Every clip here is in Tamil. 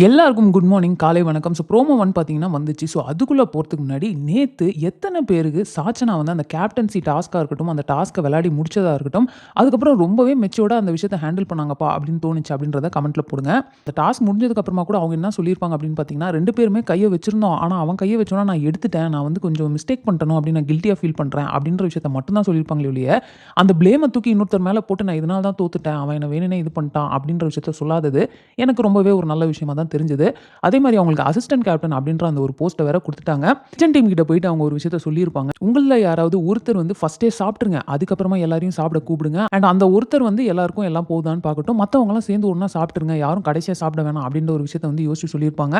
எல்லாருக்கும் குட் மார்னிங், காலை வணக்கம். ப்ரோமோ 1 பார்த்தீங்கன்னா வந்துச்சு. அதுக்குள்ள போறதுக்கு முன்னாடி நேத்து எத்தன பேருக்கு சாச்சனா வந்து அந்த கேப்டன்சி டாஸ்க்கா இருக்கட்டும், அந்த டாஸ்க்க விளையாடி முடிச்சதா இருக்கட்டும், அதுக்கப்புறம் ரொம்பவே மெச்சூர்டா அந்த விஷயத்த ஹேண்டில் பண்ணாங்கப்பா அப்படின்னு தோணுச்சு அப்படின்றத கமெண்ட்ல போடுங்க. இந்த டாஸ்க் முடிஞ்சதுக்கு அப்புறமா கூட அவங்க என்ன சொல்லியிருப்பாங்க அப்படின்னு பார்த்தீங்கன்னா, 2 பேருமே கைய வச்சிருந்தோம். ஆனா அவன் கைய வச்சோன நான் எடுத்துட்டேன். நான் வந்து கொஞ்சம் மிஸ்டேக் பண்ணிட்டேனோ அப்படின்னு நான் கில்ட்டியா ஃபீல் பண்றேன் அப்படின்ற விஷயத்த மட்டும் தான் சொல்லியிருப்பாங்களே ஒழிய, அந்த ப்ளேம தூக்கி இன்னொருத்தர் மேல போட்டு நான் இதனால தான் தோத்துட்டேன். அவன் என்ன வேணும்னே இது பண்ணிட்டான் அப்படின்ற விஷயத்த சொல்லாதது எனக்கு ரொம்பவே ஒரு நல்ல விஷயமா தான் தெரிஞ்சது. அதே மாரி அவங்களுக்கு அசிஸ்டன்ட் கேப்டன் அப்படின்ற அந்த ஒரு போஸ்ட்ட வேற குடுத்துட்டாங்க. கிச்சன் டீம் கிட்ட போயிட்டு அவங்க ஒரு விஷயத்த சொல்லியிருப்பாங்க. உங்கள்ல யாராவது ஒருத்தர் வந்து ஃபர்ஸ்ட்டே சாப்ட்டுருங்க. அதுக்கப்புறமா எல்லாரையும் சாப்பிட கூப்பிடுங்க. அண்ட் அந்த ஒருத்தர் வந்து எல்லாருக்கும் எல்லாம் போகுதான்னு பார்க்கட்டும். மத்தவங்கலாம் சேர்ந்து ஒண்ணா சாப்ட்டுருங்க. யாரும் கடைசியா சாப்பிட வேணாம் அப்படின்ற ஒரு விஷயத்த வந்து யோசிச்சு சொல்லியிருப்பாங்க.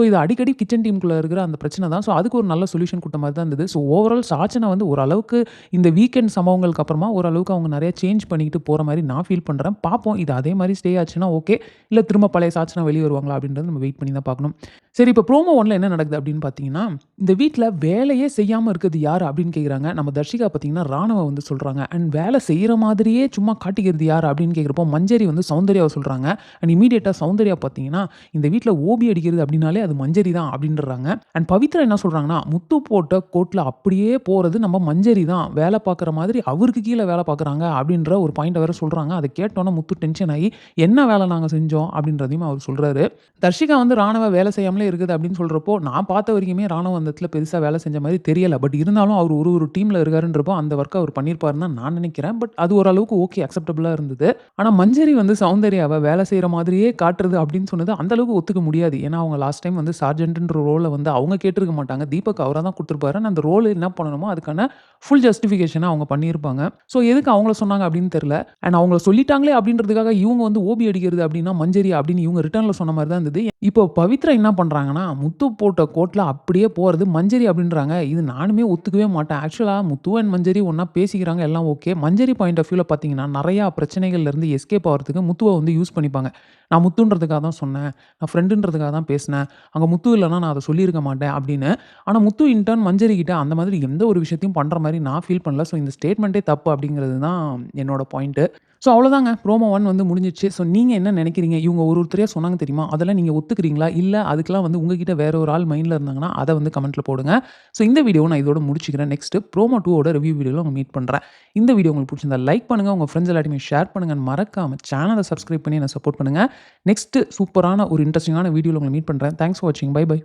இது அடிக்கடி கிச்சன் டீம்குள்ள இருக்கிற அந்த பிரச்சனை தான். அதுக்கு ஒரு நல்ல சொல்யூஷன் குடுத்த மாரி தான் இருந்தது. ஓவரால் சாச்சனா வந்து ஓரளவுக்கு இந்த வீக்கெண்ட் சம்பவங்களுக்கு அப்புறமா ஓரளவுக்கு அவங்க நெறைய சேஞ்ச் பண்ணிக்கிட்டு போற மாரி நான் ஃபீல் பண்றேன். பார்ப்போம். இது அதே மாரி ஸ்டே ஆச்சுன்னா ஓகே. இல்ல திரும்ப பழைய சாச்சனா வெளிய வருவாங்களா அப்படின்றது நம்ம வெயிட் பண்ணி தான் பார்க்கணும். சரி, இப்ப ப்ரோமோ 1ல என்ன நடக்குது அப்படின்னு பார்த்தீங்கன்னா, இந்த வீட்ல வேலையே செய்யாம இருக்கிறது யாரு அப்படின்னு கேட்குறாங்க. நம்ம தர்ஷிகா பார்த்தீங்கன்னா, ராணுவ வந்து சொல்றாங்க. அண்ட் வேலை செய்ற மாதிரியே சும்மா காட்டிக்கிறது யாரு அப்படின்னு கேட்கிறப்போ, மஞ்சரி வந்து சௌந்தர்யாவ சொல்றாங்க. அண்ட் இம்மீடியட்டா சௌந்தர்யா பார்த்தீங்கன்னா, இந்த வீட்ல ஓபி அடிக்கிறது அப்படின்னாலே அது மஞ்சரி தான் அப்படின்றாங்க. அண்ட் பவித்ரா என்ன சொல்றாங்கன்னா, முத்து போட்ட கோட்ல அப்படியே போறது நம்ம மஞ்சரி தான். வேலை பார்க்குற மாதிரி அவருக்கு கீழ வேலை பார்க்குறாங்க அப்படின்ற ஒரு பாயிண்ட்ட வேற சொல்றாங்க. அத கேட்டோனே முத்து டென்ஷன் ஆயி, என்ன வேலை நாங்க செஞ்சோம் அப்படின்றதையும் அவர் சொல்றாரு. தர்ஷிகா வந்து ராணுவ வேலை செய்யாமலே இருக்குது அப்படின்னு சொல்றப்போ, நான் பார்த்த வரைக்குமே ராணுவ அந்த இடத்துல பெருசா வேலை செஞ்ச மாரி தெரியல. பட் இருந்தாலும் அவர் ஒரு டீம்ல இருக்காருன்றப்போ, அந்த ஒர்க்க அவர் பண்ணியிருப்பாருன்னு தான் நான் நினைக்கிறேன். பட் அது ஓரளவுக்கு ஓகே அக்செப்டபிளா இருந்தது. ஆனா மஞ்சரி வந்து சௌந்தர்யாவ வேலை செய்ற மாதிரியே காட்டுறது அப்படின்னு சொன்னது அந்த அளவுக்கு ஒத்துக்க முடியாது. ஏன்னா அவங்க லாஸ்ட் டைம் வந்து சார்ஜென்ட்ன்ற ரோல வந்து அவங்க கேட்டிருக்க மாட்டாங்க. தீபக் அவரா தான் குடுத்திருப்பாரு. அந்த ரோல் என்ன பண்ணணுமோ அதுக்கான ஃபுல் ஜஸ்டிஃபிகேஷன அவங்க பண்ணியிருப்பாங்க. எதுக்கு அவங்கள சொன்னாங்க அப்படின்னு தெரியல. அண்ட் அவங்கள சொல்லிட்டாங்களே அப்படின்றதுக்காக இவங்க வந்து ஓபி அடிக்கிறது அப்படின்னா மஞ்சரி அப்படின்னு இவங்க ரிட்டர்ன்ல சொன்ன மாரி தான் இருந்தது. இப்போ பவித்ரா என்ன பண்றாங்கன்னா, முத்து போட்ட கோட்ல அப்படியே போறது மஞ்சரி அப்படின்றாங்க. இது நானுமே ஒத்துக்கவே மாட்டேன். ஆக்சுவலா முத்து அண்ட் மஞ்சரி ஒண்ணா பேசிக்கிறாங்க எல்லாம் ஓகே. மஞ்சரி பாயிண்ட் ஆஃப் வியூல பார்த்தீங்கன்னா, நெறையா பிரச்சனைகள்ல இருந்து எஸ்கேப் ஆவறதுக்கு முத்துவ வந்து யூஸ் பண்ணிப்பாங்க. நான் முத்துன்றதுக்காக தான் சொன்னேன். நான் ஃப்ரெண்டுன்றதுக்காக தான் பேசினேன். அங்க முத்து இல்லன்னா நான் அத சொல்லியிருக்க மாட்டேன் அப்படின்னு. ஆனா முத்து இன் டர்ன் மஞ்சரி கிட்ட அந்த மாதிரி எந்த ஒரு விஷயத்தையும் பண்ற மாரி நான் ஃபீல் பண்ணல. இந்த ஸ்டேட்மெண்ட்டே தப்பு அப்படிங்கிறது தான் என்னோட பாயிண்ட்டு. அவ்வளோதாங்க. ப்ரோமோ 1 வந்து முடிஞ்சிருச்சு. நீங்க என்ன நெனைக்கிறீங்க? இவங்க ஒருத்தரையா சொன்னாங்க தெரியுமா? அதெல்லாம் நீங்க ஒத்துக்கிறீங்களா? இல்ல அதுக்கெல்லாம் வந்து உங்ககிட்ட வேற ஒரு ஆள் மைண்ட்ல இருந்தாங்கன்னா, அத வந்து கமெண்ட்ல போடுங்க. இந்த வீடியோவ நான் இதோட முடிச்சுக்கிறேன். நெக்ஸ்ட் ப்ரோமோ 2 ஓட ரிவ்யூ வீடியோல உங்கள மீட் பண்றேன். இந்த வீடியோ உங்களுக்கு புடிச்சிருந்தா லைக் பண்ணுங்க. உங்க ஃப்ரெண்ட்ஸ் எல்லாத்தையுமே ஷேர் பண்ணுங்க. மறக்காம சேனல சப்ஸ்கிரைப் பண்ணி என்ன சப்போர்ட் பண்ணுங்க. நெக்ஸ்ட் சூப்பரான ஒரு இன்ட்ரஸ்டிங்கான வீடியோல உங்கள மீட் பண்றேன். தேங்க்ஸ் ஃபார் வாட்சிங். Bye by.